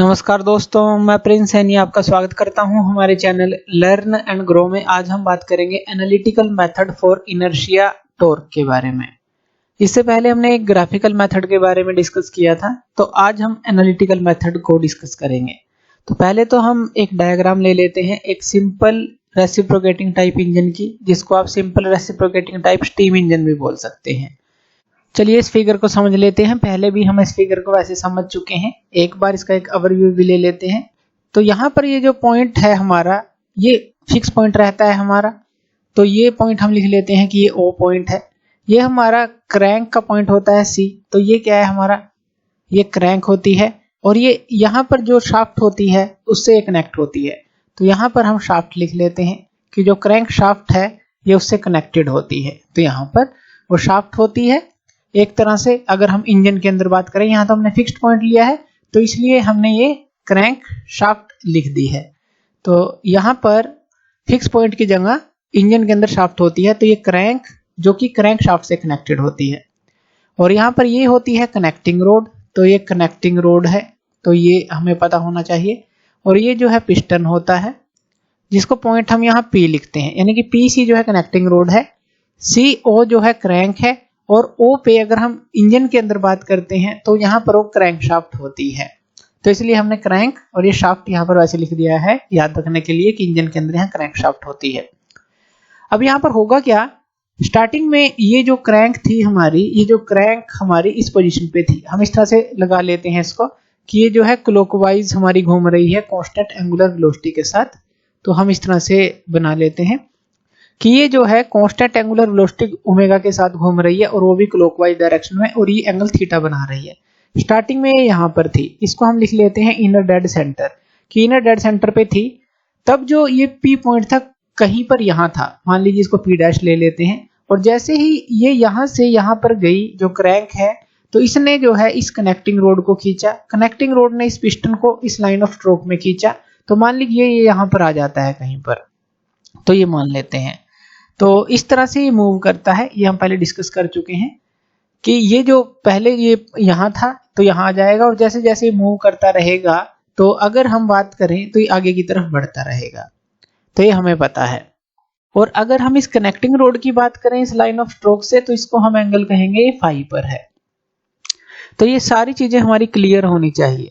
नमस्कार दोस्तों, मैं प्रिंस सैनी आपका स्वागत करता हूं हमारे चैनल लर्न एंड ग्रो में। आज हम बात करेंगे analytical method for inertia torque के बारे में। इससे पहले हमने एक ग्राफिकल मेथड के बारे में डिस्कस किया था, तो आज हम एनालिटिकल मेथड को डिस्कस करेंगे। तो पहले तो हम एक डायग्राम ले लेते हैं एक सिंपल रेसिप्रोकेटिंग टाइप इंजन की, जिसको आप simple reciprocating type steam engine भी बोल सकते हैं। चलिए इस फिगर को समझ लेते हैं। पहले भी हम इस फिगर को वैसे समझ चुके हैं, एक बार इसका एक ओवरव्यू भी ले लेते हैं। तो यहाँ पर ये जो पॉइंट है हमारा, ये फिक्स पॉइंट रहता है हमारा, तो ये पॉइंट हम लिख लेते हैं कि ये O पॉइंट है। ये हमारा क्रैंक का पॉइंट होता है C, तो ये क्या है हमारा, ये क्रैंक होती है। और ये यहाँ पर जो शाफ्ट होती है उससे ये कनेक्ट होती है, तो यहाँ पर हम शाफ्ट लिख लेते हैं कि जो क्रैंक शाफ्ट है ये उससे कनेक्टेड होती है। तो यहाँ पर वो शाफ्ट होती है एक तरह से। अगर हम इंजन के अंदर बात करें, यहाँ तो हमने फिक्स्ड पॉइंट लिया है, तो इसलिए हमने ये क्रैंक शाफ्ट लिख दी है। तो यहाँ पर फिक्स पॉइंट की जगह इंजन के अंदर शाफ्ट होती है, तो ये क्रैंक जो कि क्रैंक शाफ्ट से कनेक्टेड होती है। और यहाँ पर ये होती है कनेक्टिंग रोड, तो ये कनेक्टिंग रोड है, तो ये हमें पता होना चाहिए। और ये जो है पिस्टन होता है, जिसको पॉइंट हम यहाँ P लिखते हैं, यानी कि PC जो है कनेक्टिंग रोड है, CO जो है क्रैंक है, और O पे अगर हम इंजन के अंदर बात करते हैं तो यहाँ पर वो क्रैंक शाफ्ट होती है। तो इसलिए हमने क्रैंक और ये शाफ्ट यहाँ पर वैसे लिख दिया है याद रखने के लिए कि इंजन के अंदर यहाँ क्रैंक शाफ्ट होती है। अब यहाँ पर होगा क्या, स्टार्टिंग में ये जो क्रैंक थी हमारी, ये जो क्रैंक हमारी इस पोजीशन पे थी, हम इस तरह से लगा लेते हैं इसको कि ये जो है क्लॉकवाइज हमारी घूम रही है कांस्टेंट एंगुलर वेलोसिटी के साथ। तो हम इस तरह से बना लेते हैं कि ये जो है कांस्टेंट एंगुलर वेलोसिटी ओमेगा के साथ घूम रही है, और वो भी क्लॉकवाइज डायरेक्शन में, और ये एंगल थीटा बना रही है। स्टार्टिंग में ये यहाँ पर थी, इसको हम लिख लेते हैं इनर डेड सेंटर, कि इनर डेड सेंटर पे थी। तब जो ये P पॉइंट था कहीं पर यहाँ था, मान लीजिए इसको P' ले लेते हैं। और जैसे ही ये यहाँ से यहाँ पर गई जो क्रैंक है, तो इसने जो है इस कनेक्टिंग रोड को खींचा, कनेक्टिंग रोड ने इस पिस्टन को इस लाइन ऑफ स्ट्रोक में खींचा। तो मान लीजिए ये यहाँ पर आ जाता है कहीं पर, तो ये मान लेते हैं। तो इस तरह से ये मूव करता है, ये हम पहले डिस्कस कर चुके हैं कि ये जो पहले ये यहाँ था तो यहाँ आ जाएगा, और जैसे जैसे ये मूव करता रहेगा तो अगर हम बात करें तो ये आगे की तरफ बढ़ता रहेगा, तो ये हमें पता है। और अगर हम इस कनेक्टिंग रोड की बात करें इस लाइन ऑफ स्ट्रोक से, तो इसको हम एंगल कहेंगे ये फाई पर है। तो ये सारी चीजें हमारी क्लियर होनी चाहिए।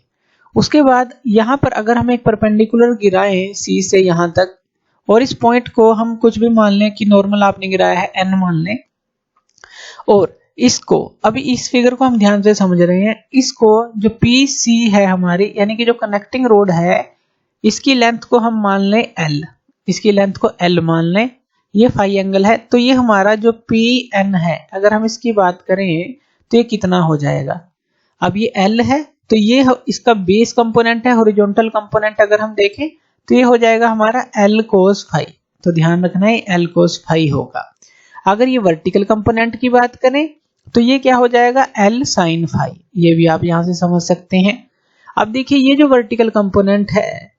उसके बाद यहाँ पर अगर हम एक परपेंडिकुलर गिराएं C से यहाँ तक, और इस पॉइंट को हम कुछ भी मान लें कि नॉर्मल आपने गिराया है N मान लें, और इसको अभी इस फिगर को हम ध्यान से समझ रहे हैं, इसको जो PC है हमारी, यानी कि जो कनेक्टिंग रोड है, इसकी लेंथ को हम मान लें L, इसकी लेंथ को L मान लें, ये फाई एंगल है। तो ये हमारा जो PN है, अगर हम इसकी बात करें तो ये कितना हो जाएगा, अब ये L है, तो ये इसका बेस कंपोनेंट है, हॉरिजॉन्टल कंपोनेंट अगर हम देखें तो ये हो जाएगा हमारा L cos फाई। तो ध्यान रखना है L cos फाई होगा। अगर ये वर्टिकल कंपोनेंट की बात करें तो ये क्या हो जाएगा, L sin फाई। ये भी आप यहां से समझ सकते हैं। अब देखिए ये जो वर्टिकल कंपोनेंट है,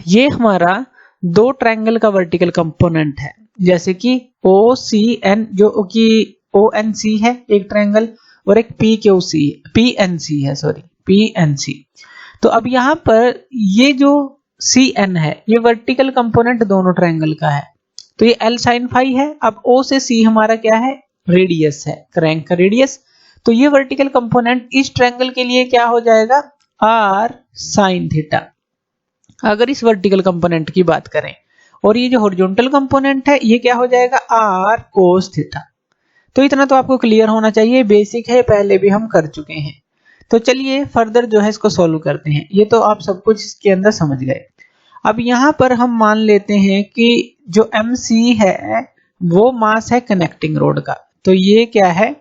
ये हमारा दो ट्रायंगल का वर्टिकल कंपोनेंट है, जैसे कि OCN जो कि ONC है एक ट्रायंगल, और एक PNC है, PNC। तो अब यहाँ पर ये जो CN है, ये वर्टिकल कंपोनेंट दोनों ट्रायंगल का है, तो ये L sin फाई है। अब O से C हमारा क्या है, रेडियस है, क्रैंक का रेडियस। तो ये वर्टिकल कंपोनेंट इस ट्रायंगल के लिए क्या हो जाएगा, R sin थीटा, अगर इस वर्टिकल कंपोनेंट की बात करें। और ये जो हॉरिजॉन्टल कंपोनेंट है, ये क्या हो जाएगा, R cos थीटा। तो इतना तो आपको क्लियर होना चाहिए, बेसिक है, पहले भी हम कर चुके हैं। तो चलिए फर्दर जो है इसको सॉल्व करते हैं। ये तो आप सब कुछ इसके अंदर समझ गए। अब यहाँ पर हम मान लेते हैं कि जो MC है वो मास है कनेक्टिंग रोड का, तो ये क्या है,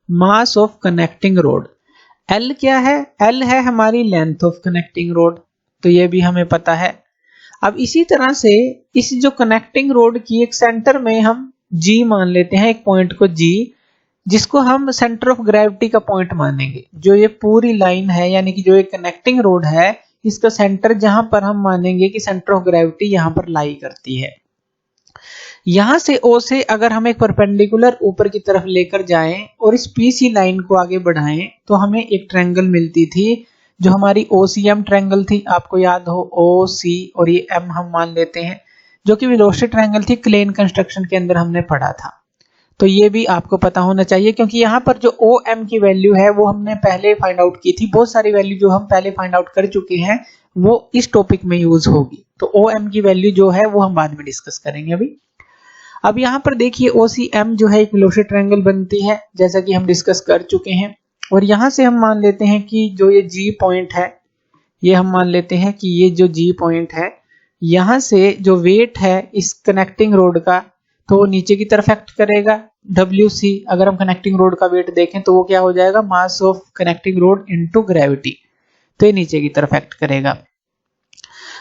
mass of connecting road. L क्या है, L है हमारी लेंथ ऑफ कनेक्टिंग रोड, तो ये भी हमें पता है। अब इसी तरह से इस जो कनेक्टिंग रोड की एक सेंटर में हम G मान लेते हैं, एक पॉइंट को G, जिसको हम सेंटर ऑफ ग्रेविटी का पॉइंट मानेंगे। जो ये पूरी लाइन है, यानी कि जो एक कनेक्टिंग रोड है, इसका सेंटर जहां पर हम मानेंगे कि सेंटर ऑफ ग्रेविटी यहां पर लाई करती है। यहां से O से अगर हम एक परपेंडिकुलर ऊपर की तरफ लेकर जाएं और इस PC लाइन को आगे बढ़ाएं, तो हमें एक ट्रायंगल मिलती थी जो हमारी OCM ट्रायंगल थी, आपको याद हो OC और ये M हम मान लेते हैं, जो कि वेलोसिटी ट्रायंगल थी, क्लेन कंस्ट्रक्शन के अंदर हमने पढ़ा था। तो ये भी आपको पता होना चाहिए, क्योंकि यहाँ पर जो OM की वैल्यू है वो हमने पहले फाइंड आउट की थी। बहुत सारी वैल्यू जो हम पहले फाइंड आउट कर चुके हैं वो इस टॉपिक में यूज होगी। तो OM की वैल्यू जो है वो हम बाद में डिस्कस करेंगे अभी। अब यहाँ पर देखिए OCM जो है एक वेलोसिटी ट्रायंगल बनती है, जैसा कि हम डिस्कस कर चुके हैं। और यहाँ से हम मान लेते हैं कि जो ये G पॉइंट है, ये हम मान लेते हैं कि ये जो G पॉइंट है, यहाँ से जो वेट है इस कनेक्टिंग रोड का, तो वो नीचे की तरफ एक्ट करेगा। WC अगर हम कनेक्टिंग रोड का वेट देखें तो वो क्या हो जाएगा, mass of connecting road into gravity, तो ये नीचे की तरफ एक्ट करेगा।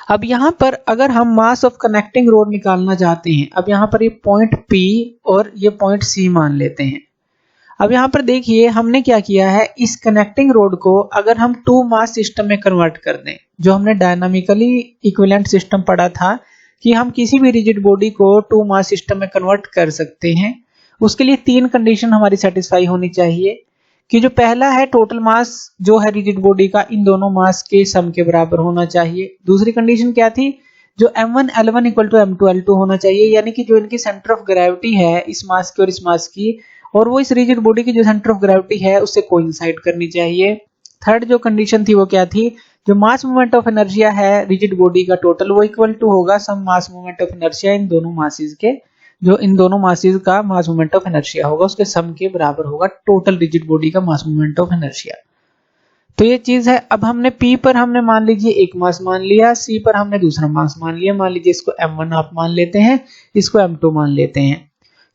अब यहाँ पर अगर हम मास ऑफ कनेक्टिंग रोड निकालना चाहते हैं, अब यहाँ पर ये पॉइंट P और ये पॉइंट C मान लेते हैं। अब यहाँ पर देखिए हमने क्या किया है, इस कनेक्टिंग रोड को अगर हम 2 मास सिस्टम में कन्वर्ट कर दें, जो हमने डायनामिकली इक्विवेलेंट सिस्टम पढ़ा था कि हम किसी भी रिजिड बॉडी को 2 मास सिस्टम में कन्वर्ट कर सकते हैं, उसके लिए 3 कंडीशन हमारी सेटिस्फाई होनी चाहिए। कि जो पहला है, टोटल मास जो है रिजिड बॉडी का इन दोनों मास के सम के बराबर होना चाहिए। दूसरी कंडीशन क्या थी, जो M1 L1 equal to M2 L2 होना चाहिए, यानी कि जो इनकी सेंटर ऑफ ग्रेविटी है इस मास की और इस मास की, और वो इस रिजिड बॉडी की जो सेंटर ऑफ ग्रेविटी है उससे कोइंसाइड करनी चाहिए। थर्ड जो कंडीशन थी वो क्या थी, जो मास मोमेंट ऑफ इनर्शिया है रिजिड बॉडी का टोटल, वो इक्वल टू होगा सम मास मोमेंट ऑफ इनर्शिया इन दोनों मासेस के, जो इन दोनों मासेस का मास मोमेंट ऑफ इनर्शिया होगा उसके सम के बराबर होगा टोटल रिजिड बॉडी का मास मोमेंट ऑफ इनर्शिया। तो ये चीज है। अब हमने P पर हमने मान लीजिए एक मास मान लिया, C पर हमने दूसरा मास मान लिया। मान लीजिए इसको M1 आप मान लेते हैं, इसको M2 मान लेते हैं।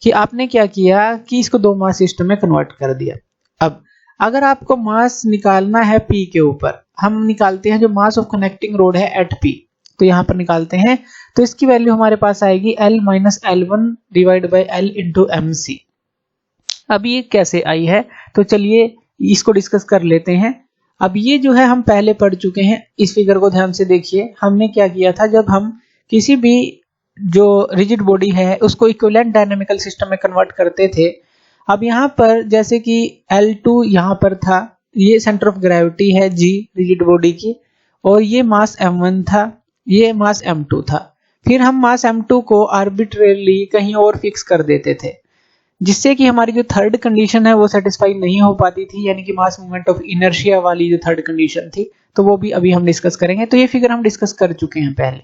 कि आपने क्या किया कि इसको 2 मास सिस्टम में कन्वर्ट कर दिया। अब अगर आपको मास निकालना है P के ऊपर, हम निकालते हैं जो मास ऑफ कनेक्टिंग रोड है एट P, तो यहाँ पर निकालते हैं, तो इसकी वैल्यू हमारे पास आएगी L minus L1 divide by L into MC। अब ये कैसे आई है, तो चलिए इसको डिस्कस कर लेते हैं। अब ये जो है हम पहले पढ़ चुके हैं, इस फिगर को ध्यान से देखिए। हमने क्या किया था, जब हम किसी भी जो रिजिड बॉडी है उसको इक्विवेलेंट डायनामिकल सिस्टम में कन्वर्ट करते थे। अब यहाँ पर जैसे कि L2 यहाँ पर था, ये सेंटर ऑफ ग्रेविटी है G रिजिड बॉडी की, और ये मास M1 था, ये मास M2 था। फिर हम मास M2 को आर्बिट्रेरली कहीं और फिक्स कर देते थे, जिससे कि हमारी जो थर्ड कंडीशन है वो सेटिस्फाई नहीं हो पाती थी, यानी कि मास मूवमेंट ऑफ इनर्शिया वाली जो थर्ड कंडीशन थी, तो वो भी अभी हम डिस्कस करेंगे। तो ये फिगर हम डिस्कस कर चुके हैं पहले।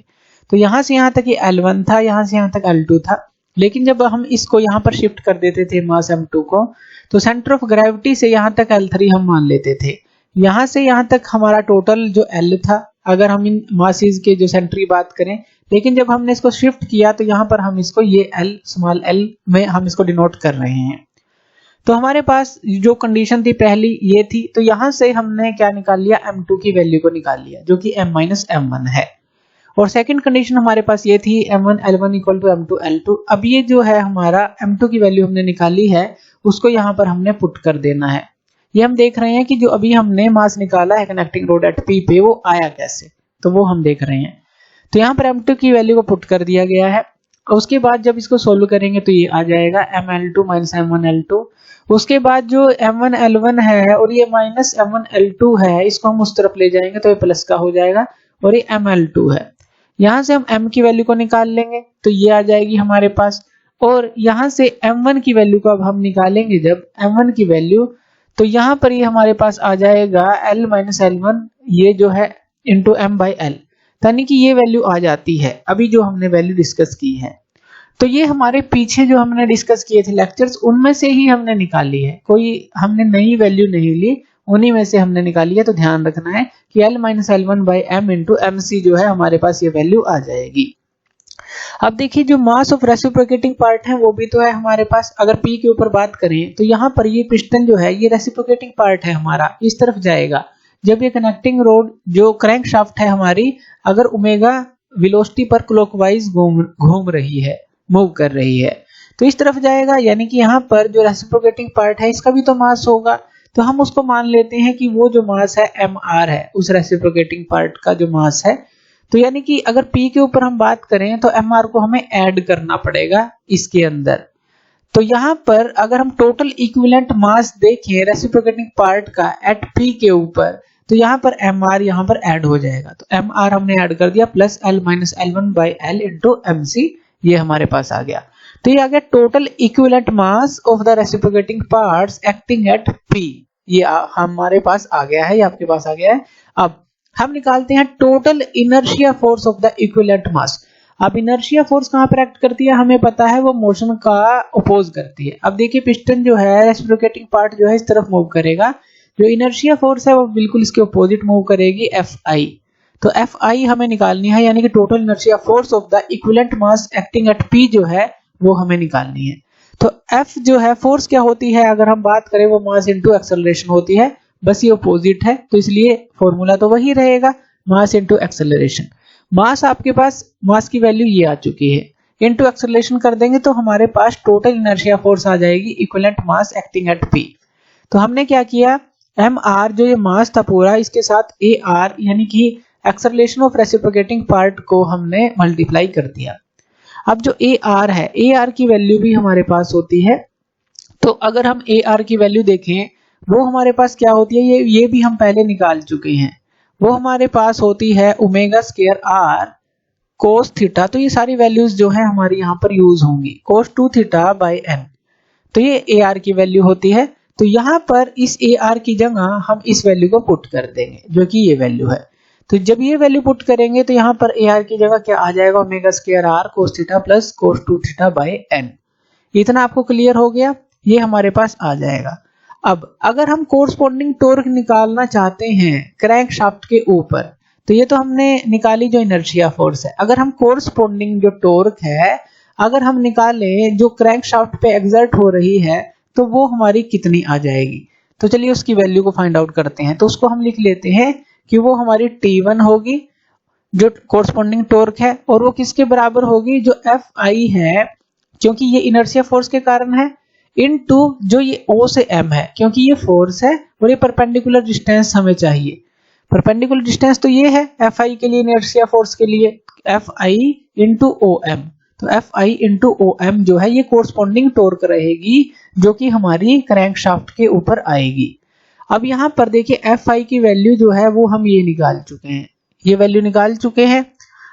तो यहाँ से यहाँ तक ये L1 था, यहाँ से यहाँ तक L2 था। लेकिन जब हम इसको यहाँ पर शिफ्ट कर देते थे मास M2 को, तो सेंटर ऑफ ग्रेविटी से यहाँ तक L3 हम मान लेते थे। यहाँ से यहाँ तक हमारा टोटल जो L था, अगर हम इन मासेस के जो सेंटर की बात करें, लेकिन जब हमने इसको शिफ्ट किया तो यहाँ पर हम इसको ये L स्मॉल l में हम इसको डिनोट कर रहे हैं। तो हमारे पास जो कंडीशन थी पहली ये थी, तो यहाँ से हमने क्या निकाल लिया, M2 की वैल्यू को निकाल लिया, जो कि M माइनस M1 है। और सेकंड कंडीशन हमारे पास ये थी M1 L1 equal to M2 L2। अब ये जो है हमारा M2 की वैल्यू हमने निकाली है, उसको यहाँ पर हमने पुट कर देना है। ये हम देख रहे हैं कि जो अभी हमने मास निकाला है कनेक्टिंग रोड एट P पे, वो आया कैसे, तो वो हम देख रहे हैं। तो यहाँ पर M2 की वैल्यू को पुट कर दिया गया है। उसके बाद जब इसको सोल्व करेंगे तो ये आ जाएगा ML2 माइनस M1L2। उसके बाद जो M1 L1 है और ये माइनस M1 L2 है, इसको हम उस तरफ ले जाएंगे तो ये प्लस का हो जाएगा, और ये ML2 है। यहाँ से हम M की वैल्यू को निकाल लेंगे तो ये आ जाएगी हमारे पास, और यहाँ से M1 की वैल्यू को अब हम निकालेंगे जब M1 की वैल्यू, तो यहाँ पर ये हमारे पास आ जाएगा L माइनस L1, ये जो है इंटू M बाई L, यानी कि ये वैल्यू आ जाती है अभी जो हमने वैल्यू डिस्कस की है। तो ये हमारे पीछे जो हमने डिस्कस किए थे लेक्चर्स, उनमें से ही हमने निकाली है, कोई हमने नई वैल्यू नहीं ली, उन्हीं में से हमने निकाली है। तो ध्यान रखना है कि L minus L1 by M into MC जो है हमारे पास ये वैल्यू आ जाएगी। अब देखिए जो मास ऑफ रेसिप्रोकेटिंग पार्ट है वो भी तो है हमारे पास। अगर P के ऊपर बात करें तो यहाँ पर ये पिस्टन जो है ये रेसिप्रोकेटिंग पार्ट है हमारा, इस तरफ जाएगा। जब ये कनेक्टिंग रोड जो क्रैंक शाफ्ट है हमारी, अगर ओमेगा वेलोसिटी पर क्लॉकवाइज घूम रही है, मूव कर रही है, तो इस तरफ जाएगा, यानी कि यहाँ पर जो रेसिप्रोकेटिंग पार्ट है इसका भी तो मास होगा। तो हम उसको मान लेते हैं कि वो जो मास है mr है, उस रेसिप्रोकेटिंग पार्ट का जो मास है। तो यानी कि अगर P के ऊपर हम बात करें तो mr को हमें ऐड करना पड़ेगा इसके अंदर। तो यहाँ पर अगर हम टोटल इक्विवेलेंट मास देखें रेसिप्रोकेटिंग पार्ट का एट P के ऊपर, तो यहाँ पर mr यहाँ पर ऐड हो जाएगा, तो mr हमने ऐड कर दिया plus l minus L1 by L into mc, ये हमारे पास आ गया। तो ये आ गया total equivalent mass of the reciprocating parts acting at p, ये हमारे पास आ गया है, ये आपके पास आ गया है। अब हम निकालते हैं total inertia force of the equivalent mass. अब इनर्शिया फोर्स कहां पर एक्ट करती है, हमें पता है वो मोशन का अपोज करती है। अब देखिए पिस्टन जो है रेसिप्रोकेटिंग पार्ट जो है इस तरफ मूव करेगा, जो इनर्शिया फोर्स है वो बिल्कुल इसके अपोजिट मूव करेगी, Fi। तो Fi हमें निकालनी है, यानी कि total inertia force of the equivalent mass acting at P जो है वो हमें निकालनी है। तो F जो है फोर्स क्या होती है, अगर हम बात करें वो मास इनटू एक्सेलरेशन होती है, बस ये अपोजिट है, तो इसलिए फॉर्मूला तो वही रहेगा, मास इनटू एक्सेलरेशन। मास आपके पास, मास की वैल्यू ये आ चुकी है, इनटू एक्सेलरेशन कर देंगे तो हमारे पास टोटल इनर्शिया फोर्स आ जाएगी equivalent mass acting at P। तो हमने क्या किया, mr जो ये मास था पूरा, इसके साथ ar यानी कि एक्सेलरेशन ऑफ रेसिप्रोकेटिंग पार्ट को हमने मल्टीप्लाई कर दिया। अब जो ar है, ar की वैल्यू भी हमारे पास होती है, तो अगर हम ar की वैल्यू देखें वो हमारे पास क्या होती है, ये भी हम पहले निकाल चुके हैं, वो हमारे पास होती है omega square r cos theta. तो ये सारी वैल्यूज जो है हमारी यहाँ पर यूज होंगी, cos 2 थीटा बाई n, तो ये ar की वैल्यू होती है। तो यहाँ पर इस ar की जगह हम इस वैल्यू को पुट कर देंगे जो कि ये वैल्यू है। तो जब ये वैल्यू पुट करेंगे तो यहाँ पर ar की जगह क्या आ जाएगा, omega square r cos theta plus cos 2 theta by n। इतना आपको क्लियर हो गया, ये हमारे पास आ जाएगा। अब अगर हम कोरस्पोंडिंग टॉर्क निकालना चाहते हैं क्रैंक शाफ्ट के ऊपर, तो ये तो हमने निकाली जो इनर्शिया फोर्स है, अगर हम कोरस्पोंडिंग जो टॉर्क है अगर हम निकालें जो क्रैंक शाफ्ट पे एक्सर्ट हो रही है, तो वो हमारी कितनी आ जाएगी। तो चलिए उसकी वैल्यू को फाइंड आउट करते हैं। तो उसको हम लिख लेते हैं कि वो हमारी T1 होगी जो कोरस्पोंडिंग टॉर्क है, और वो किसके बराबर होगी, जो Fi है क्योंकि ये इनर्शिया फोर्स के कारण है, इनटू जो ये O से M है क्योंकि ये फोर्स है, और ये परपेंडिकुलर डिस्टेंस हमें चाहिए। परपेंडिकुलर डिस्टेंस तो ये है Fi के लिए, इनर्शिया फोर्स के लिए Fi इंटू OM। तो Fi इंटू OM जो है ये कोरस्पोंडिंग टॉर्क रहेगी जो कि हमारी क्रैंक शाफ्ट के ऊपर आएगी। अब यहाँ पर देखिए Fi की वैल्यू जो है वो हम ये निकाल चुके हैं, ये वैल्यू निकाल चुके हैं।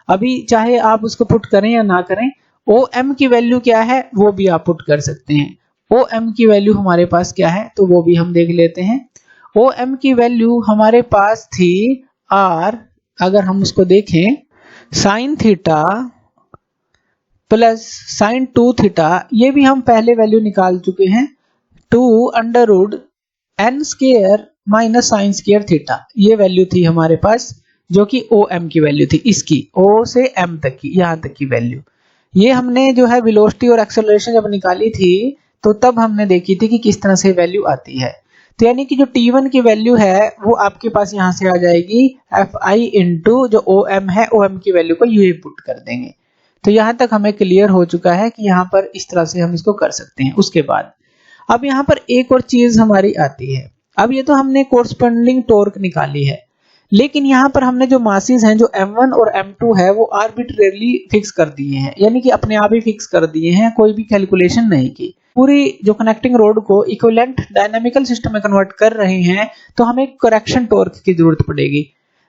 अभी चाहे आप उसको पुट करें या ना करें, OM की वैल्यू क्या है वो भी आप पुट कर सकते हैं। OM की वैल्यू हमारे पास क्या है तो वो भी हम देख लेते हैं। OM की वैल्यू हमारे पास थी R, अगर हम उसको देखें sine theta plus sine 2 theta, ये भी हम पहले वैल्यू निकाल चुके हैं, 2 under root n square minus sine square theta, ये वैल्यू थी हमारे पास जो कि OM की वैल्यू थी, इसकी O से M तक की, यहाँ तक की वैल्यू। ये हमने जो है वेलोसिटी और एक्सेलरेशन जब निकाली थी तो तब हमने देखी थी कि किस तरह से वैल्यू आती है। तो यानी कि जो T1 की वैल्यू है वो आपके पास यहाँ से आ जाएगी Fi इंटू जो OM है, OM की वैल्यू को यूं पुट कर देंगे। तो यहाँ तक हमें क्लियर हो चुका है कि यहाँ पर इस तरह से हम इसको कर सकते हैं। उसके बाद अब यहाँ पर एक और चीज हमारी आती है। अब ये तो हमने कोरस्पोंडिंग टॉर्क निकाली है, लेकिन यहाँ पर हमने जो मासेस हैं जो M1 और M2 है वो आर्बिट्रेरली फिक्स कर दिए हैं, यानी कि अपने आप ही फिक्स कर दिए हैं, कोई भी कैलकुलेशन नहीं की। पूरी जो कनेक्टिंग रोड को इक्विवेलेंट डायनामिकल सिस्टम में कन्वर्ट कर रहे हैं तो हमें करेक्शन टॉर्क की जरूरत पड़ेगी।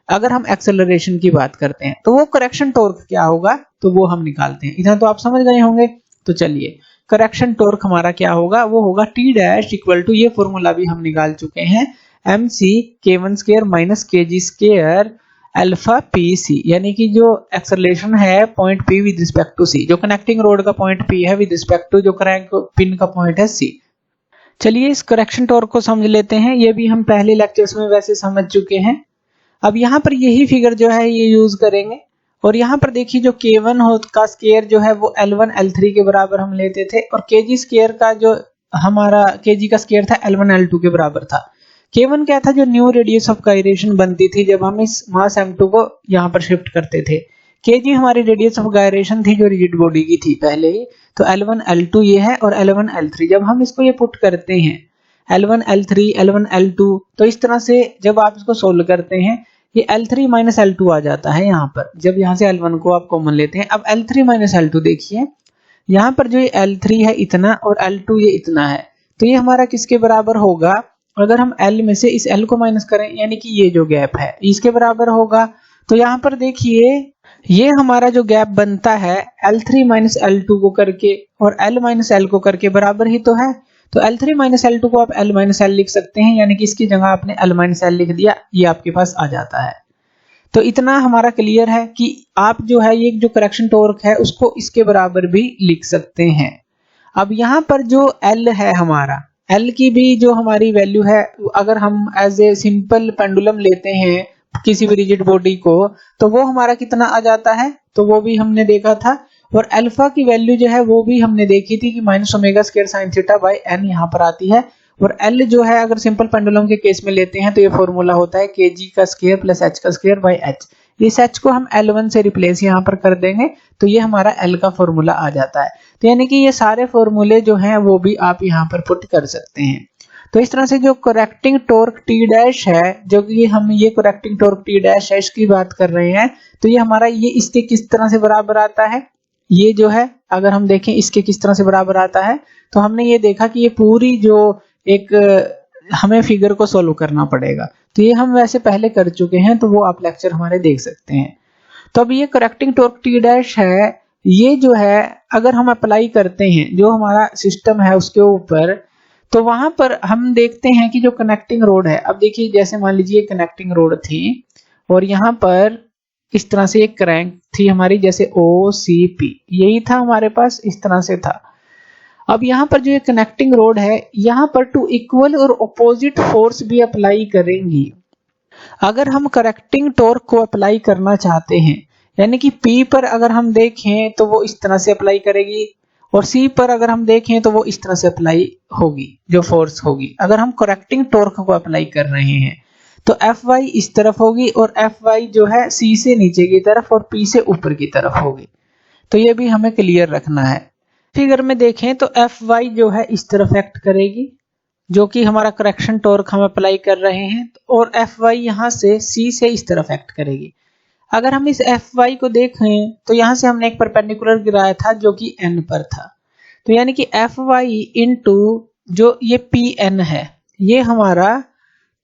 अगर हम एक्सेलरेशन की बात करते हैं तो वो करेक्शन टॉर्क क्या होगा तो वो हम निकालते हैं। इतना तो आप समझ गए होंगे। तो चलिए करेक्शन टॉर्क हमारा क्या होगा, वो होगा T डैश इक्वल टू, ये फॉर्मूला भी हम निकाल चुके हैं, mc k1 square minus kg square alpha pc, यानी कि जो एक्सेलरेशन है point P with respect to C, जो कनेक्टिंग रोड का पॉइंट P है विद रिस्पेक्ट टू जो क्रैंक पिन का पॉइंट है C। चलिए इस करेक्शन टॉर्क को समझ लेते हैं, ये भी हम पहले लेक्चर्स में वैसे समझ चुके हैं। अब यहाँ पर यही फिगर जो है ये यूज करेंगे, और यहाँ पर देखिए जो k1 का स्क्वायर जो है वो L1 L3 के बराबर हम लेते थे, और kg स्क्वायर का जो हमारा kg का स्क्वायर था L1 L2 के बराबर था। k1 क्या था, जो न्यू रेडियस ऑफ गायरेशन बनती थी जब हम इस मास m2 को यहाँ पर शिफ्ट करते थे। kg हमारी रेडियस ऑफ गायरेशन थी जो रिजिड बॉडी की थी पहले ही, तो L1 L2 ये है और L1 L3। जब हम इसको ये पुट करते हैं L1 L3 L1 L2, तो इस तरह से जब आप इसको सोल्व करते हैं ये L3 माइनस L2 आ जाता है यहाँ पर, जब यहाँ से L1 को आप कॉमन लेते हैं। अब L3 माइनस L2 देखिए, यहाँ पर जो ये L3 है इतना और L2 ये इतना है, तो ये हमारा किसके बराबर होगा, अगर हम L में से इस L को माइनस करें यानी कि ये जो गैप है इसके बराबर होगा। तो यहाँ पर देखिए ये हमारा जो गैप बनता है L3 माइनस L2 को करके और L माइनस L को करके बराबर ही तो है। तो L3 माइनस L2 को आप L माइनस L लिख सकते हैं, यानी कि इसकी जगह आपने L माइनस L लिख दिया, ये आपके पास आ जाता है। तो इतना हमारा क्लियर है कि आप जो है ये जो करेक्शन टॉर्क है उसको इसके बराबर भी लिख सकते हैं। अब यहाँ पर जो L है हमारा, L की भी जो हमारी वैल्यू है, अगर हम एज ए सिंपल पेंडुलम लेते हैं किसी भी रिजिड बॉडी को तो वो हमारा कितना आ जाता है, तो वो भी हमने देखा था। और अल्फा की वैल्यू जो है वो भी हमने देखी थी कि minus omega square sine theta by n यहाँ पर आती है। और L जो है अगर सिंपल पेंडुलम के केस में लेते हैं तो ये फॉर्मूला होता है kg का स्क्वायर प्लस h का स्क्वायर बाई h। इस h को हम L1 से रिप्लेस यहाँ पर कर देंगे तो ये हमारा L का फॉर्मूला आ जाता है। तो यानी कि ये सारे फॉर्मूले जो हैं वो भी आप यहाँ पर पुट कर सकते हैं। तो इस तरह से जो करेक्टिंग टॉर्क T डैश है, जो कि हम ये करेक्टिंग टॉर्क T डैश है इसकी बात कर रहे हैं, तो ये हमारा ये इसके किस तरह से बराबर आता है, ये जो है अगर हम देखें इसके किस तरह से बराबर आता है, तो हमने ये देखा कि ये पूरी जो एक हमें फिगर को सोल्व करना पड़ेगा। तो ये हम वैसे पहले कर चुके हैं, तो वो आप लेक्चर हमारे देख सकते हैं। तो अब ये करेक्टिंग टॉर्क T डैश है, ये जो है अगर हम अप्लाई करते हैं जो हमारा सिस्टम है उसके ऊपर, तो वहां पर हम देखते हैं कि जो कनेक्टिंग रोड है, अब देखिए जैसे मान लीजिए कनेक्टिंग रोड थी और यहाँ पर इस तरह से एक क्रैंक थी हमारी, जैसे OCP यही था हमारे पास, इस तरह से था। अब यहाँ पर जो ये कनेक्टिंग रोड है यहाँ पर टू इक्वल और ऑपोजिट फोर्स भी अप्लाई करेंगी। अगर हम करेक्टिंग टॉर्क को अप्लाई करना चाहते हैं, यानी कि P पर अगर हम देखें तो वो इस तरह से अप्लाई करेगी और C पर अगर हम देखें तो वो इस तरह से अप्लाई होगी जो फोर्स होगी। अगर हम करेक्टिंग टॉर्क को अप्लाई कर रहे हैं तो Fy इस तरफ होगी और Fy जो है C से नीचे की तरफ और P से ऊपर की तरफ होगी। तो ये भी हमें क्लियर रखना है। फिगर में देखें तो Fy जो है इस तरफ एक्ट करेगी जो कि हमारा करेक्शन टॉर्क हम अप्लाई कर रहे हैं, और Fy यहाँ से C से इस तरफ एक्ट करेगी। अगर हम इस Fy को देखें तो यहाँ से हमने एक परपेंडिकुलर गिराया था जो कि n पर था, तो यानी कि Fy इंटू जो ये Pn है ये हमारा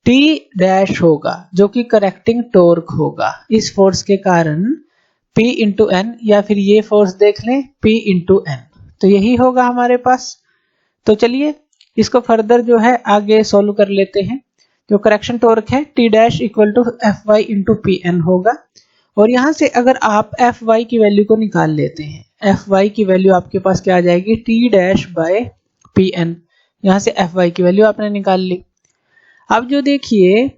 T डैश होगा जो कि करेक्टिंग टॉर्क होगा इस फोर्स के कारण P इंटू n, या फिर ये फोर्स देख लें P इंटू n, तो यही होगा हमारे पास। तो चलिए इसको फर्दर जो है आगे सॉल्व कर लेते हैं। जो करेक्शन टॉर्क है T dash equal to Fy into Pn होगा, और यहाँ से अगर आप Fy की वैल्यू को निकाल लेते हैं, Fy की वैल्यू आपके पास क्या आ जाएगी, T डैश बाय Pn। यहाँ से Fy की वैल्यू आपने निकाल ली। अब जो देखिए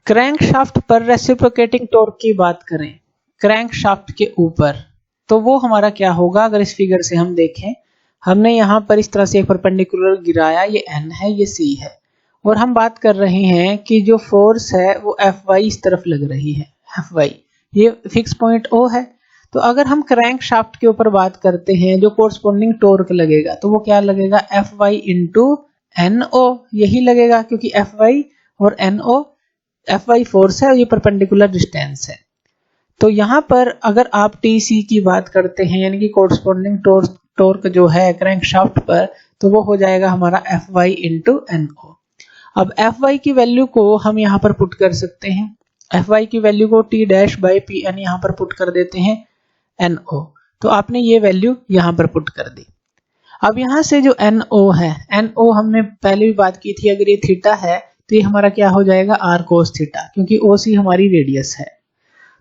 क्रैंक शाफ्ट पर रेसिप्रोकेटिंग टॉर्क की बात करें क्रैंक शाफ्ट के ऊपर, तो वो हमारा क्या होगा। अगर इस फिगर से हम देखें, हमने यहाँ पर इस तरह से एक परपेंडिकुलर गिराया, ये n है ये c है, और हम बात कर रहे हैं कि जो फोर्स है वो Fy इस तरफ लग रही है, Fy ये फिक्स पॉइंट O है। तो अगर हम क्रैंक शाफ्ट के ऊपर बात करते हैं जो कोरस्पोंडिंग टॉर्क लगेगा, तो वो क्या लगेगा, Fy इंटू NO यही लगेगा, क्योंकि Fy और NO, Fy फोर्स है और ये परपेंडिकुलर डिस्टेंस है। तो यहाँ पर अगर आप TC की बात करते हैं यानी कि कोरस्पोंडिंग टॉर्क जो है क्रैंक शाफ्ट पर, तो वो हो जाएगा हमारा Fy इंटू NO। अब Fy की वैल्यू को हम यहाँ पर पुट कर सकते हैं, Fy की वैल्यू को T डैश बाई Pn यहाँ पर पुट कर देते हैं NO, तो आपने ये वैल्यू यहाँ पर पुट कर दी। अब यहाँ से जो NO है, NO हमने पहले भी बात की थी, अगर ये थीटा है तो ये हमारा क्या हो जाएगा, R cos थीटा, क्योंकि OC हमारी रेडियस है।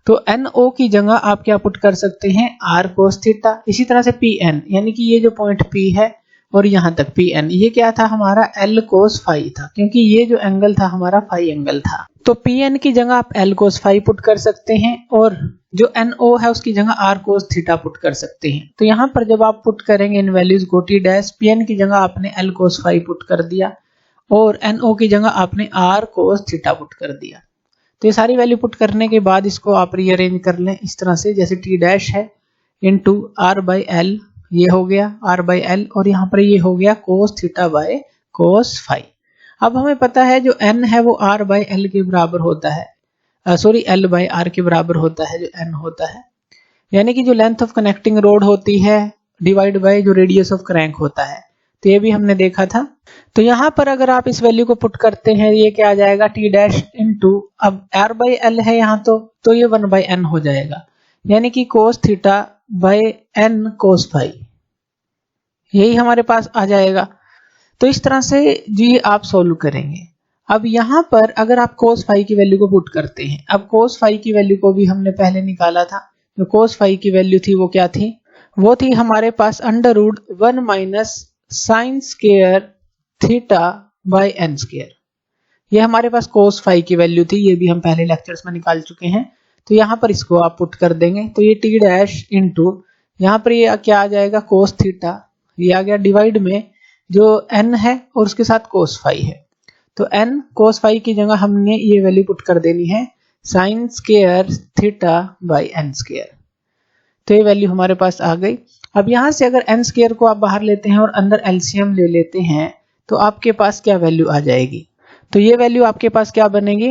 तो NO की जगह आप क्या पुट कर सकते हैं, R cos थीटा। इसी तरह से Pn यानी कि ये जो पॉइंट P है और यहाँ तक Pn, ये क्या था हमारा L cos फाई था, क्योंकि ये जो एंगल था हमारा फाई एंगल था। तो Pn की जगह आप L cos फाई पुट कर सकते हैं और जो NO है उसकी जगह R cos थीटा पुट कर सकते हैं। तो यहाँ पर जब आप पुट करेंगे इन वैल्यूज को, T डैश Pn की जगह आपने L cos फाई पुट कर दिया और NO की जगह आपने R cos थीटा पुट कर दिया। तो ये सारी वैल्यू पुट करने के बाद इसको आप रीअरेंज कर लें इस तरह से, जैसे T डैश है इंटू R बाई L, ये हो गया R बाई L, और यहाँ पर ये हो गया cos theta by cos phi. अब हमें पता है जो n है वो R बाई L के बराबर होता है, L बाई R के बराबर होता है जो n होता है, यानी कि जो लेंथ ऑफ कनेक्टिंग रोड होती है डिवाइड बाय जो रेडियस ऑफ क्रैंक होता है। तो ये भी हमने देखा था। तो यहाँ पर अगर आप इस वैल्यू को पुट करते हैं, ये क्या आ जाएगा टी डैश इंटू, अब r बाई एल है यहाँ तो ये 1 बाई एन हो जाएगा, यानी कि cos theta by n cos phi, यही हमारे पास आ जाएगा। तो इस तरह से जी आप सोल्व करेंगे। अब यहाँ पर अगर आप कोस फाई की वैल्यू को पुट करते हैं, अब कोस फाई की वैल्यू को भी हमने पहले निकाला था, जो कोस फाई की वैल्यू थी वो क्या थी, वो थी हमारे पास under root 1 minus sine square theta by n square. ये हमारे पास कोस फाई की वैल्यू थी, ये भी हम पहले लेक्चर्स में निकाल चुके हैं। तो यहाँ पर इसको आप पुट कर देंगे, तो ये टी डैश इंटू यहाँ पर ये क्या आ जाएगा कोस थीटा, ये आ गया डिवाइड में जो n है और उसके साथ कोस फाई है, तो n कोस फाई की जगह हमने ये वैल्यू पुट कर देनी है sine square theta by n square. तो ये वैल्यू हमारे पास आ गई। अब यहाँ से अगर एन स्क्वायर को आप बाहर लेते हैं और अंदर एलसीएम ले लेते हैं तो आपके पास क्या वैल्यू आ जाएगी, तो ये वैल्यू आपके पास क्या बनेगी,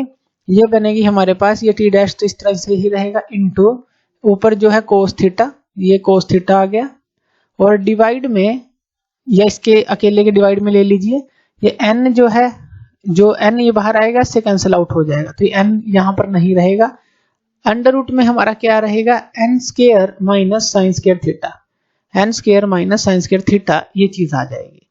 ये बनेगी हमारे पास ये टी डैश तो इस तरह से ही रहेगा इंटू ऊपर जो है कोस थीटा, ये कोस थीटा आ गया, और डिवाइड में या इसके अकेले के डिवाइड में ले लीजिए, ये n जो है, जो n ये बाहर आएगा इससे कैंसिल आउट हो जाएगा, तो ये n यहाँ पर नहीं रहेगा। अंडर रूट में हमारा क्या रहेगा n square minus sine square theta, n square minus sine square theta, ये चीज आ जाएगी।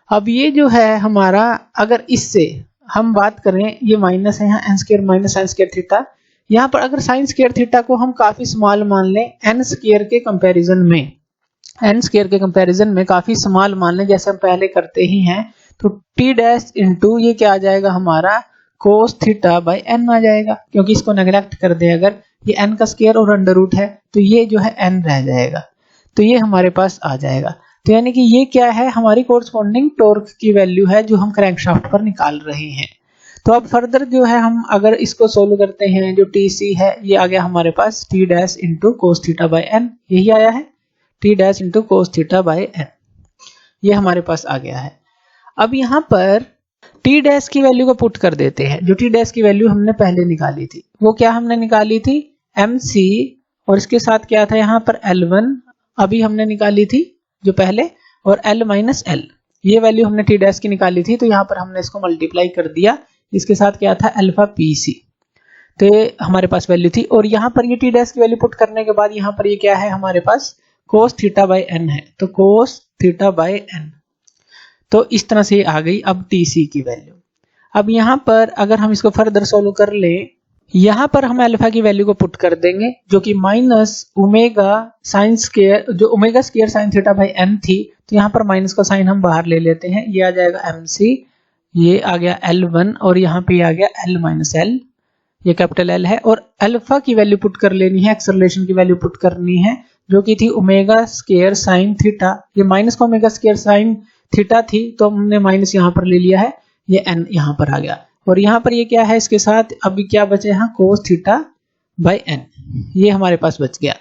अब ये जो है हमारा, अगर इससे हम बात करें, ये माइनस है यहाँ n square minus sine square theta, यहाँ पर अगर साइन स्क्वायर थीटा को हम काफी स्मॉल मान लें n स्क्वायर के कंपैरिजन में, n स्क्वायर के कंपैरिजन में काफी स्मॉल मान लें जैसे हम पहले करते ही हैं, तो टी डैश इंटू ये क्या आ जाएगा हमारा कोस थीटा बाई n आ जाएगा, क्योंकि इसको नेग्लेक्ट कर दे अगर, ये n का स्क्वायर और अंडर रूट है तो ये जो है n रह जाएगा, तो ये हमारे पास आ जाएगा। तो यानी कि ये क्या है हमारी कोरस्पॉन्डिंग टॉर्क की वैल्यू है जो हम क्रैंकशाफ्ट पर निकाल रहे हैं। तो अब फर्दर जो है हम अगर इसको सोल्व करते हैं, जो टी सी है ये आ गया हमारे पास t dash into cos theta by n, यही आया है t dash into cos theta by n, ये हमारे पास आ गया है। अब यहाँ पर टी डैश की वैल्यू को पुट कर देते हैं, जो टी डैश की वैल्यू हमने पहले निकाली थी, वो क्या हमने निकाली थी एम सी, और इसके साथ क्या था यहाँ पर L1 अभी हमने निकाली थी जो पहले, और L माइनस L, ये वैल्यू हमने टी डैश की निकाली थी, तो यहाँ पर हमने इसको मल्टीप्लाई कर दिया, इसके साथ क्या था अल्फा पी सी, तो ये हमारे पास वैल्यू थी। और यहाँ पर ये टी डैश की वैल्यू पुट करने के बाद यहाँ पर ये क्या है हमारे पास कोस थीटा बाई एन है, तो कोस थीटा बाई एन, तो इस तरह से आ गई अब टी सी की वैल्यू। अब यहाँ पर अगर हम इसको फर्दर सोल्व कर ले, यहाँ पर हम अल्फा की वैल्यू को पुट कर देंगे जो कि माइनस ओमेगा साइन स्क्वायर, जो omega square sine theta by n थी, तो यहाँ पर माइनस का साइन हम बाहर ले लेते हैं, ये आ जाएगा एम सी, ये आ गया L1 और यहाँ पे आ गया L माइनस L, ये कैपिटल L है, और अल्फा की वैल्यू पुट कर लेनी है, एक्सेलरेशन की वैल्यू पुट करनी है जो कि थी ओमेगा स्क्वायर साइन थीटा, ये माइनस का ओमेगा स्क्वायर साइन थीटा थी तो हमने माइनस यहाँ पर ले लिया है, ये n यहाँ पर आ गया, और यहाँ पर ये क्या है इसके साथ अभी क्या बचे हैं कोस थीटा बाई n, ये हमारे पास बच गया।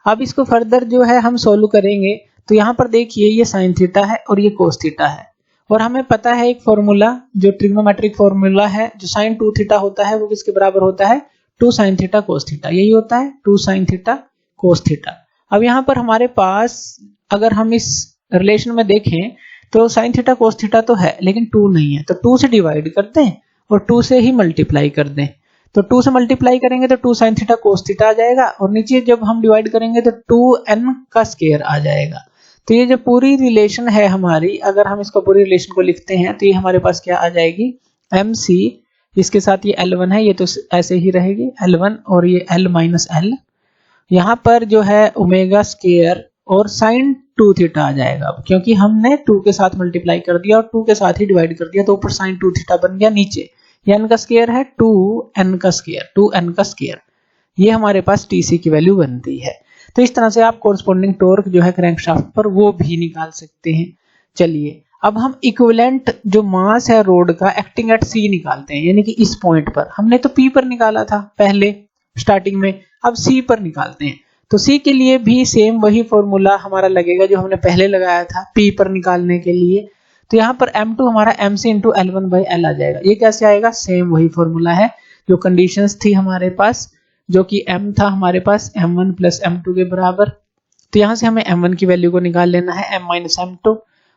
अब इसको फर्दर जो है हम सोल्व करेंगे, तो यहाँ पर देखिए ये साइन थीटा है और ये कोस थीटा है, और हमें पता है एक फॉर्मूला जो ट्रिग्नोमेट्रिक फॉर्मूला है, जो साइन 2 थीटा होता है वो किसके बराबर होता है 2 साइन थीटा कोस थीटा, यही होता है 2 साइन थीटा कोस थीटा। अब यहाँ पर हमारे पास अगर हम इस रिलेशन में देखें तो साइन थीटा कोस थीटा तो है लेकिन 2 नहीं है, तो 2 से डिवाइड कर दें और 2 से ही मल्टीप्लाई कर दें, तो 2 से मल्टीप्लाई करेंगे तो 2 साइन थीटा कोस थीटा आ जाएगा, और नीचे जब हम डिवाइड करेंगे तो 2n का स्क्वायर आ जाएगा। तो ये जो पूरी रिलेशन है हमारी, अगर हम इसको पूरी रिलेशन को लिखते हैं तो ये हमारे पास क्या आ जाएगी एम सी, इसके साथ ये L1 है, ये तो ऐसे ही रहेगी L1 और ये L माइनस L, यहाँ पर जो है ओमेगा स्क्वायर और साइन 2 थीटा आ जाएगा, क्योंकि हमने 2 के साथ मल्टीप्लाई कर दिया और 2 के साथ ही डिवाइड कर दिया, तो ऊपर साइन 2 थीटा बन गया, नीचे n का स्क्वायर है 2n का स्क्वायर, 2n का स्क्वायर, ये हमारे पास टीसी की वैल्यू बनती है। तो इस तरह से आप कोरस्पॉन्डिंग टॉर्क जो है क्रैंकशाफ्ट पर वो भी निकाल सकते हैं। चलिए अब हम इक्विवेलेंट जो मास है रोड का एक्टिंग एट सी निकालते हैं, यानी कि इस पॉइंट पर, हमने तो पी पर निकाला था पहले स्टार्टिंग में, अब सी पर निकालते हैं। तो सी के लिए भी सेम वही फॉर्मूला हमारा लगेगा जो हमने पहले लगाया था पी पर निकालने के लिए। तो यहाँ पर m2 हमारा mc into L1 by L आ जाएगा। ये कैसे आएगा, सेम वही फॉर्मूला है जो कंडीशंस थी हमारे पास, जो कि m था हमारे पास m1 प्लस m2 के बराबर। तो यहाँ से हमें m1 की वैल्यू को निकाल लेना है m माइनस m2,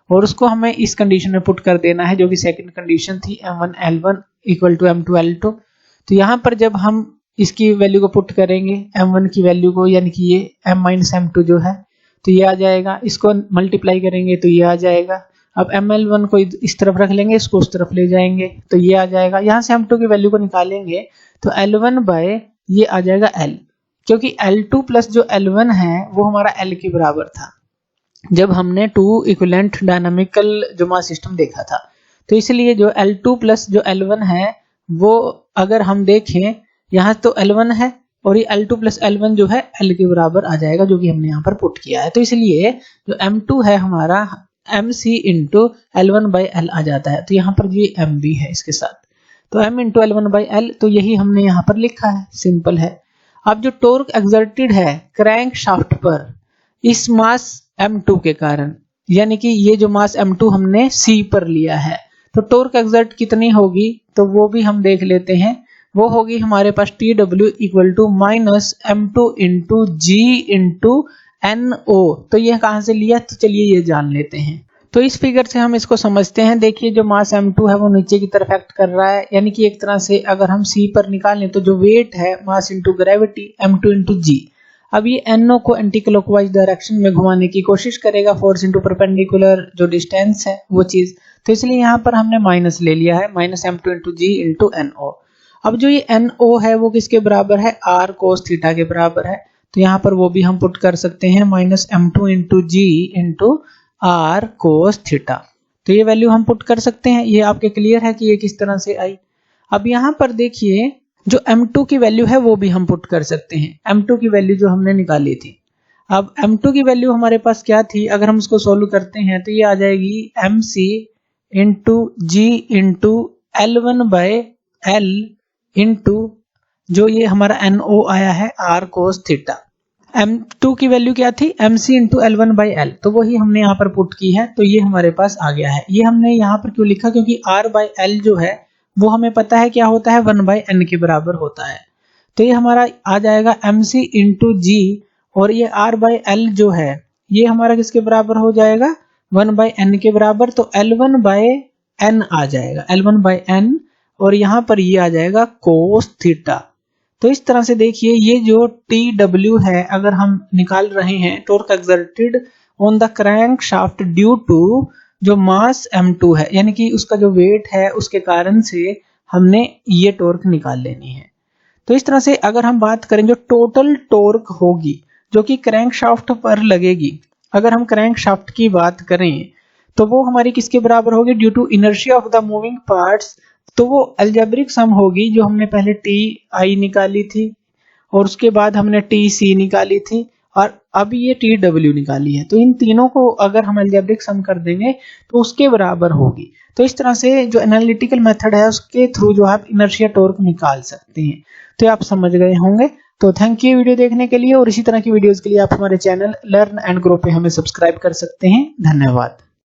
और उसको हमें इस कंडीशन में पुट कर देना है जो कि सेकंड कंडीशन थी m1 L1 equal to m2 L2। तो यहाँ पर जब हम इसकी वैल्यू को पुट करेंगे m1 की वैल्यू को, यानी कि ये m माइनस m2 जो है, तो ये आ जाएगा। इसको मल्टीप्लाई करेंगे तो ये आ जाएगा। अब ml1 को इस तरफ रख लेंगे, इसको उस तरफ ले जाएंगे तो ये आ जाएगा। यहाँ से m2 की वैल्यू को निकालेंगे तो L1 बाय ये आ जाएगा L, क्योंकि L2 प्लस जो L1 है वो हमारा L के बराबर था जब हमने 2 इक्विवेलेंट डायनामिकल जो मास सिस्टम देखा था। तो इसलिए जो L2 प्लस जो L1 है वो अगर हम देखें यहाँ तो L1 है और ये L2 प्लस L1 जो है L के बराबर आ जाएगा, जो कि हमने यहाँ पर पुट किया है। तो इसलिए जो M2 है हमारा MC into L1 by L आ जाता है। तो यहाँ पर ये M भी है इसके साथ, तो M into L1 by L, तो यही हमने यहाँ पर लिखा है, सिंपल है। अब जो टॉर्क एक्सर्टेड है क्रैंक शाफ्ट पर इस मास M2 के कारण, यानी कि ये जो मास M2 हमने C पर लिया है, तो टॉर्क एक्सर्ट कितनी होगी तो वो भी हम देख लेते हैं। वो होगी हमारे पास TW equal to minus M2 into G into NO। तो ये कहाँ से लिया, तो चलिए ये जान लेते हैं। तो इस फिगर से हम इसको समझते हैं। देखिए जो मास M2 है वो नीचे की तरफ एक्ट कर रहा है, यानी कि एक तरह से अगर हम C पर निकालें तो जो वेट है mass into gravity M2 into G। अब ये NO को एंटी क्लॉकवाइज डायरेक्शन में घुमाने की कोशिश करेगा, फोर्स इंटू परपेंडिकुलर जो डिस्टेंस है वो चीज। तो इसलिए यहाँ पर हमने माइनस ले लिया है, minus M2 into G into NO। अब जो ये NO है वो किसके बराबर है, R cos थीटा के बराबर है। तो यहाँ पर वो भी हम पुट कर सकते हैं, minus M2 into G into R cos theta. तो ये वैल्यू हम पुट कर सकते हैं। ये आपके क्लियर है कि ये किस तरह से आई। अब यहाँ पर देखिए जो M2 की वैल्यू है वो भी हम पुट कर सकते हैं, M2 की वैल्यू जो हमने निकाली थी। अब M2 की वैल्यू हमारे पास क्या थी, अगर हम इसको सोल्व करते हैं तो ये आ जाएगी MC into G into L1 by L into जो ये हमारा NO आया है R cos थीटा। M2 की वैल्यू क्या थी, MC into L1 by L, तो वही हमने यहाँ पर पुट की है। तो ये हमारे पास आ गया है। ये हमने यहाँ पर क्यों लिखा, क्योंकि R बाई L जो है वो हमें पता है क्या होता है, 1 बाई N के बराबर होता है। तो ये हमारा आ जाएगा MC इंटू G, और ये R बाई L जो है ये हमारा किसके बराबर हो जाएगा, 1 बाई N के बराबर। तो L1 बाई N आ जाएगा, L1 बाई N, और यहाँ पर ये आ जाएगा cos थीटा। तो इस तरह से देखिए ये जो TW है अगर हम निकाल रहे हैं, torque exerted on the crank shaft due to जो मास M2 है, यानी कि उसका जो वेट है उसके कारण से हमने ये टॉर्क निकाल लेनी है। तो इस तरह से अगर हम बात करें जो टोटल टॉर्क होगी जो कि क्रैंक शाफ्ट पर लगेगी, अगर हम क्रैंक शाफ्ट की बात करें तो वो हमारी किसके बराबर होगी, due to inertia of the moving parts. तो वो अलजेब्रिक सम होगी जो हमने पहले TI निकाली थी और उसके बाद हमने TC निकाली थी और अब ये TW निकाली है। तो इन तीनों को अगर हम अलजेब्रिक सम कर देंगे तो उसके बराबर होगी। तो इस तरह से जो एनालिटिकल मेथड है उसके थ्रू जो आप इनर्शिया टॉर्क निकाल सकते हैं। तो आप समझ गए होंगे। तो थैंक यू वीडियो देखने के लिए, और इसी तरह की वीडियोस के लिए आप हमारे चैनल लर्न एंड ग्रो पे हमें सब्सक्राइब कर सकते हैं। धन्यवाद।